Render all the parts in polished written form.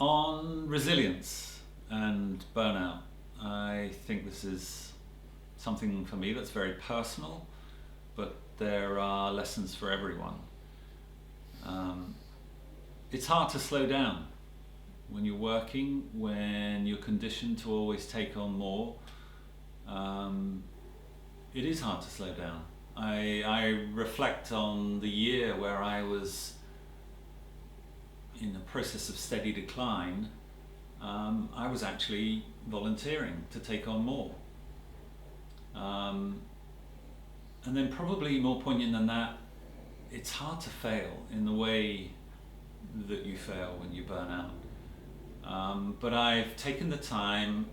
On resilience and burnout, I think this is something for me that's very personal, but there are lessons for everyone. It's hard to slow down when you're working, when you're conditioned to always take on more. It is hard to slow down. I reflect on the year where I was in a process of steady decline. I was actually volunteering to take on more. And then, probably more poignant than that, it's hard to fail in the way that you fail when you burn out. But I've taken the time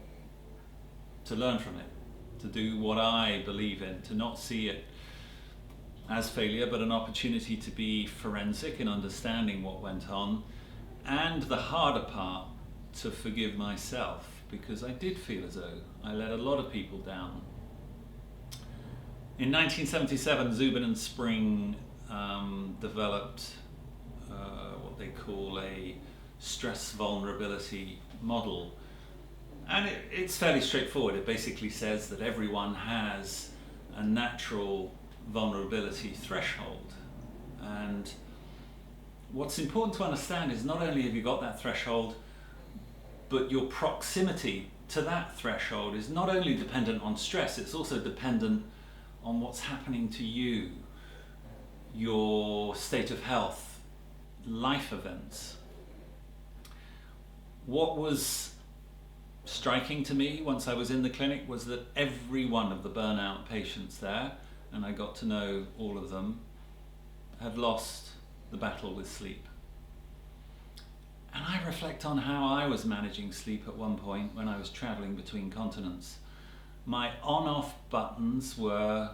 to learn from it, to do what I believe in, to not see it as failure, but an opportunity to be forensic in understanding what went on, and the harder part, to forgive myself, because I did feel as though I let a lot of people down. In 1977, Zubin and Spring developed what they call a stress vulnerability model. And it's fairly straightforward. It basically says that everyone has a natural vulnerability threshold. And what's important to understand is not only have you got that threshold, but your proximity to that threshold is not only dependent on stress, it's also dependent on what's happening to you, your state of health, life events. What was striking to me once I was in the clinic was that every one of the burnout patients there, and I got to know all of them, had lost the battle with sleep. And I reflect on how I was managing sleep at one point when I was traveling between continents. My on-off buttons were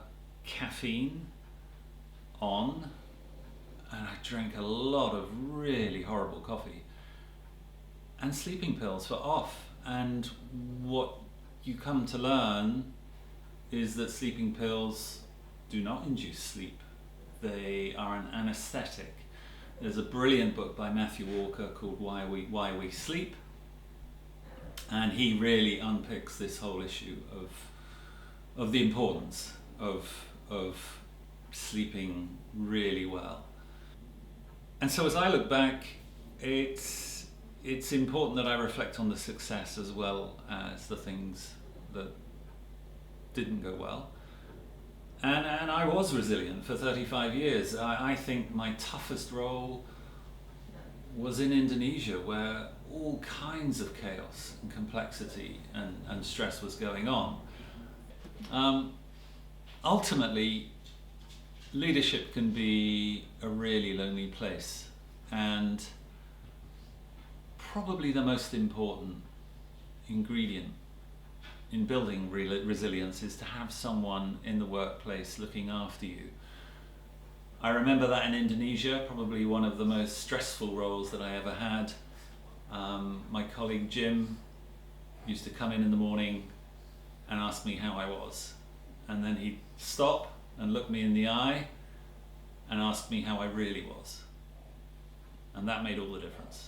caffeine on, and I drank a lot of really horrible coffee, and sleeping pills were off. And what you come to learn is that sleeping pills do not induce sleep. They are an anesthetic. There's a brilliant book by Matthew Walker called Why We Sleep, and he really unpicks this whole issue of the importance of sleeping really well. And so as I look back, it's important that I reflect on the success as well as the things that didn't go well. And I was resilient for 35 years. I think my toughest role was in Indonesia, where all kinds of chaos and complexity and stress was going on. Ultimately, leadership can be a really lonely place, and probably the most important ingredient in building resilience is to have someone in the workplace looking after you. I remember that in Indonesia, probably one of the most stressful roles that I ever had. My colleague Jim used to come in the morning and ask me how I was. And then he'd stop and look me in the eye and ask me how I really was. And that made all the difference.